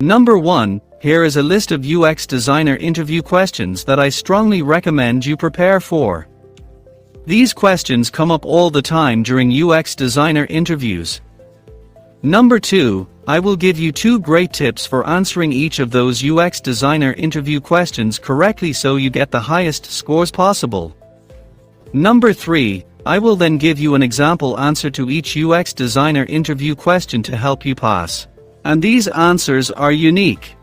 Number 1, here is a list of UX designer interview questions that I strongly recommend you prepare for. These questions come up all the time during UX designer interviews. Number 2, I will give you 2 great tips for answering each of those UX designer interview questions correctly so you get the highest scores possible. Number 3, I will then give you an example answer to each UX designer interview question to help you pass. And these answers are unique.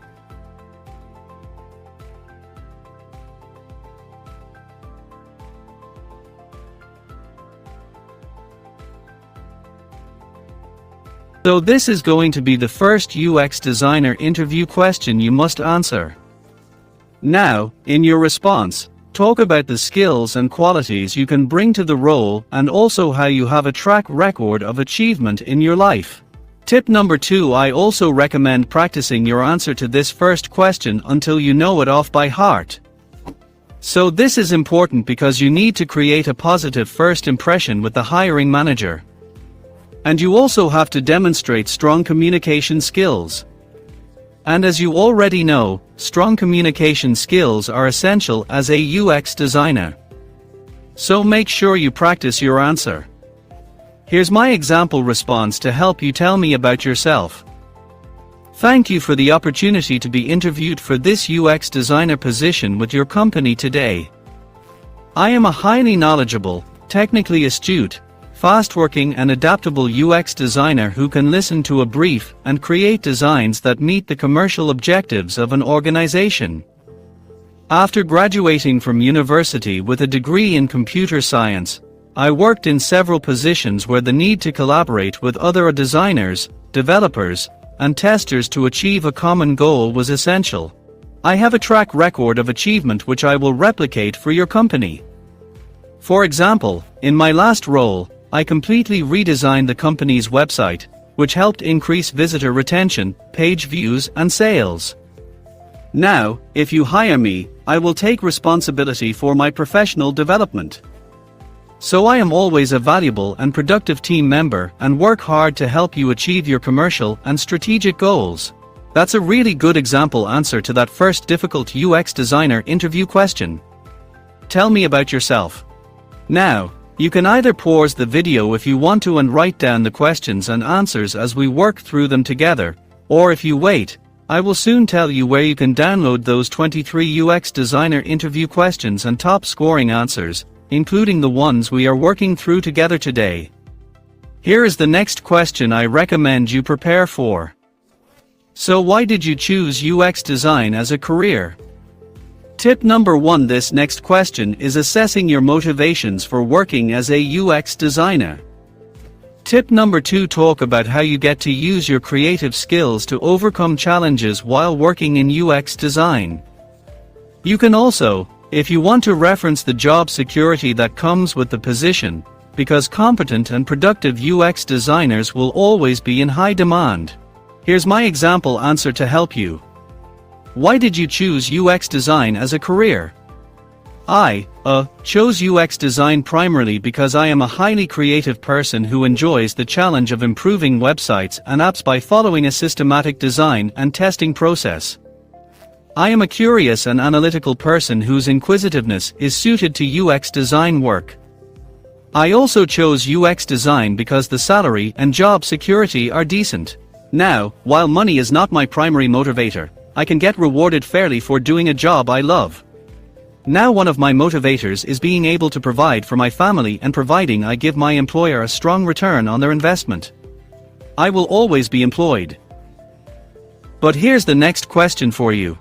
So this is going to be the first UX designer interview question you must answer. Now, in your response, talk about the skills and qualities you can bring to the role and also how you have a track record of achievement in your life. Tip number 2, I also recommend practicing your answer to this first question until you know it off by heart. So this is important because you need to create a positive first impression with the hiring manager. And you also have to demonstrate strong communication skills. And as you already know, strong communication skills are essential as a UX designer. So make sure you practice your answer. Here's my example response to help you tell me about yourself. Thank you for the opportunity to be interviewed for this UX designer position with your company today. I am a highly knowledgeable, technically astute, fast-working and adaptable UX designer who can listen to a brief and create designs that meet the commercial objectives of an organization. After graduating from university with a degree in computer science, I worked in several positions where the need to collaborate with other designers, developers, and testers to achieve a common goal was essential. I have a track record of achievement which I will replicate for your company. For example, in my last role, I completely redesigned the company's website, which helped increase visitor retention, page views, and sales. Now, if you hire me, I will take responsibility for my professional development. So I am always a valuable and productive team member and work hard to help you achieve your commercial and strategic goals. That's a really good example answer to that first difficult UX designer interview question. Tell me about yourself. Now, you can either pause the video if you want to and write down the questions and answers as we work through them together, or if you wait, I will soon tell you where you can download those 23 UX designer interview questions and top scoring answers, including the ones we are working through together today. Here is the next question I recommend you prepare for. So why did you choose UX design as a career? Tip number 1, this next question is assessing your motivations for working as a UX designer. Tip number 2, talk about how you get to use your creative skills to overcome challenges while working in UX design. You can also, if you want to, reference the job security that comes with the position, because competent and productive UX designers will always be in high demand. Here's my example answer to help you. Why did you choose UX design as a career? I chose UX design primarily because I am a highly creative person who enjoys the challenge of improving websites and apps by following a systematic design and testing process. I am a curious and analytical person whose inquisitiveness is suited to UX design work. I also chose UX design because the salary and job security are decent. Now, while money is not my primary motivator, I can get rewarded fairly for doing a job I love. Now, one of my motivators is being able to provide for my family and providing I give my employer a strong return on their investment. I will always be employed. But here's the next question for you.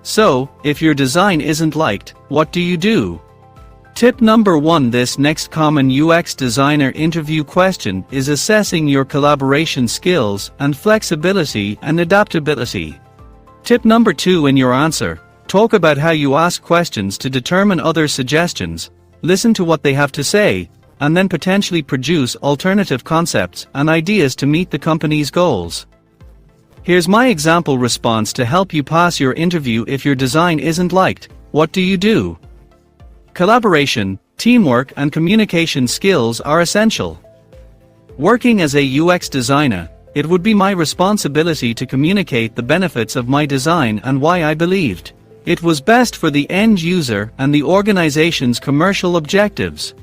So, if your design isn't liked, what do you do? Tip number 1, this next common UX designer interview question is assessing your collaboration skills and flexibility and adaptability. Tip number 2, in your answer, talk about how you ask questions to determine others' suggestions, listen to what they have to say, and then potentially produce alternative concepts and ideas to meet the company's goals. Here's my example response to help you pass your interview. If your design isn't liked, what do you do? Collaboration, teamwork, and communication skills are essential. Working as a UX designer, it would be my responsibility to communicate the benefits of my design and why I believed it was best for the end user and the organization's commercial objectives.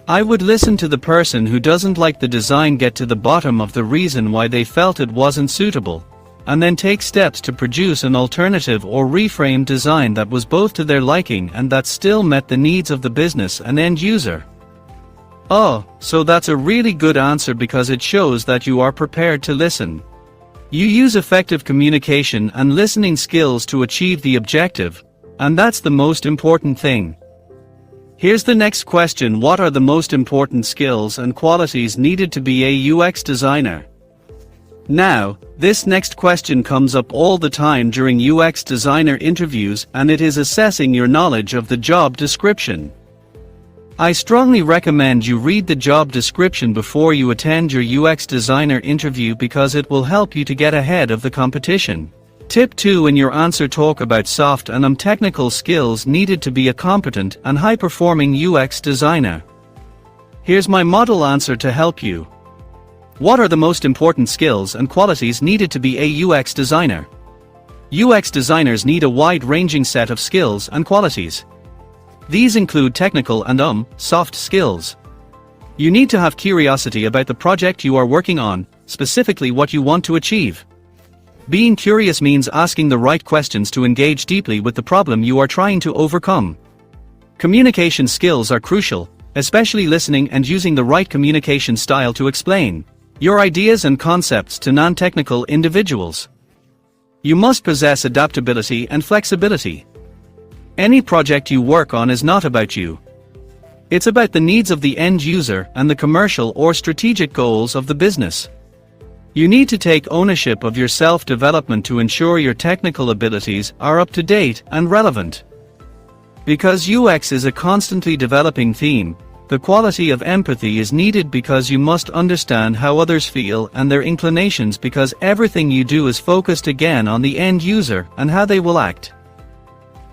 I would listen to the person who doesn't like the design, get to the bottom of the reason why they felt it wasn't suitable, and then take steps to produce an alternative or reframe design that was both to their liking and that still met the needs of the business and end user. Oh, so that's a really good answer because it shows that you are prepared to listen. You use effective communication and listening skills to achieve the objective, and that's the most important thing. Here's the next question: what are the most important skills and qualities needed to be a UX designer? Now, this next question comes up all the time during UX designer interviews, and it is assessing your knowledge of the job description. I strongly recommend you read the job description before you attend your UX designer interview because it will help you to get ahead of the competition. Tip 2: in your answer, talk about soft and technical skills needed to be a competent and high-performing UX designer. Here's my model answer to help you. What are the most important skills and qualities needed to be a UX designer? UX designers need a wide-ranging set of skills and qualities. These include technical and soft skills. You need to have curiosity about the project you are working on, specifically what you want to achieve. Being curious means asking the right questions to engage deeply with the problem you are trying to overcome. Communication skills are crucial, especially listening and using the right communication style to explain your ideas and concepts to non-technical individuals. You must possess adaptability and flexibility. Any project you work on is not about you. It's about the needs of the end user and the commercial or strategic goals of the business. You need to take ownership of your self-development to ensure your technical abilities are up to date and relevant. Because UX is a constantly developing theme, the quality of empathy is needed because you must understand how others feel and their inclinations, because everything you do is focused again on the end user and how they will act.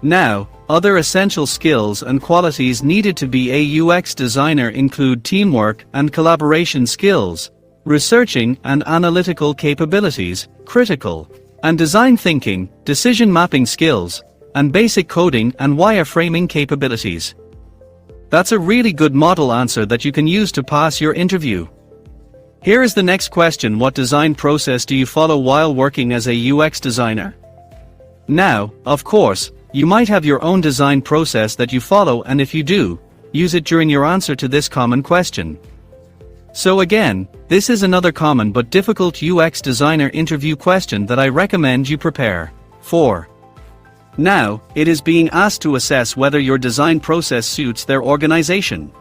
Now, other essential skills and qualities needed to be a UX designer include teamwork and collaboration skills, researching and analytical capabilities, critical and design thinking, decision mapping skills, and basic coding and wireframing capabilities. That's a really good model answer that you can use to pass your interview. Here is the next question: what design process do you follow while working as a UX designer? Now, of course, you might have your own design process that you follow, and if you do, use it during your answer to this common question. So again, this is another common but difficult UX designer interview question that I recommend you prepare for. Now, it is being asked to assess whether your design process suits their organization.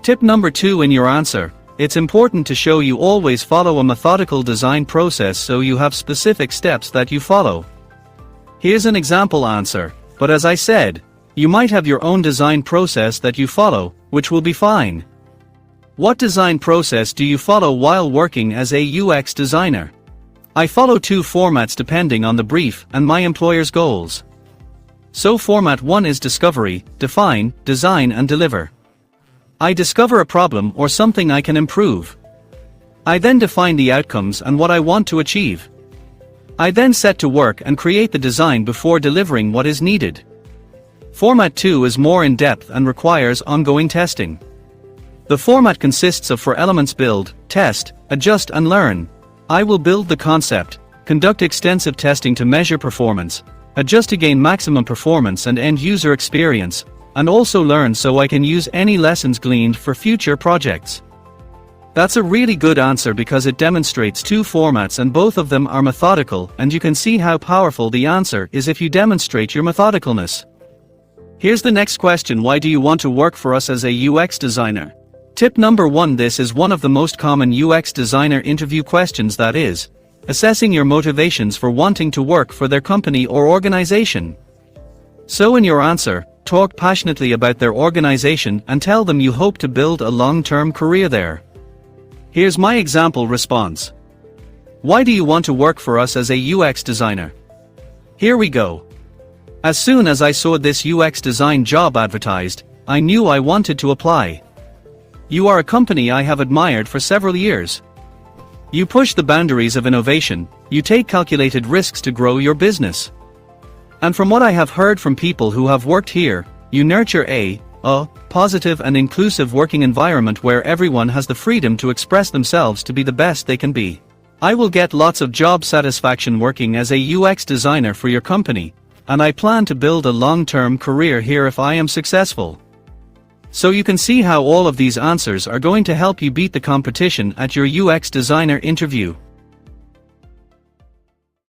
Tip number 2: in your answer, it's important to show you always follow a methodical design process so you have specific steps that you follow. Here's an example answer. But as I said, you might have your own design process that you follow, which will be fine. What design process do you follow while working as a UX designer? I follow 2 formats depending on the brief and my employer's goals. So format 1 is discovery, define, design and deliver. I discover a problem or something I can improve. I then define the outcomes and what I want to achieve. I then set to work and create the design before delivering what is needed. Format 2 is more in-depth and requires ongoing testing. The format consists of 4 elements: build, test, adjust and learn. I will build the concept, conduct extensive testing to measure performance, adjust to gain maximum performance and end-user experience, and also learn so I can use any lessons gleaned for future projects. That's a really good answer because it demonstrates 2 formats and both of them are methodical, and you can see how powerful the answer is if you demonstrate your methodicalness. Here's the next question: why do you want to work for us as a UX designer? Tip number 1: this is one of the most common UX designer interview questions, that is, assessing your motivations for wanting to work for their company or organization. So in your answer, talk passionately about their organization and tell them you hope to build a long-term career there. Here's my example response. Why do you want to work for us as a UX designer? Here we go. As soon as I saw this UX design job advertised, I knew I wanted to apply. You are a company I have admired for several years. You push the boundaries of innovation, you take calculated risks to grow your business. And from what I have heard from people who have worked here, you nurture a positive and inclusive working environment where everyone has the freedom to express themselves to be the best they can be. I will get lots of job satisfaction working as a UX designer for your company, and I plan to build a long-term career here if I am successful. So you can see how all of these answers are going to help you beat the competition at your UX designer interview.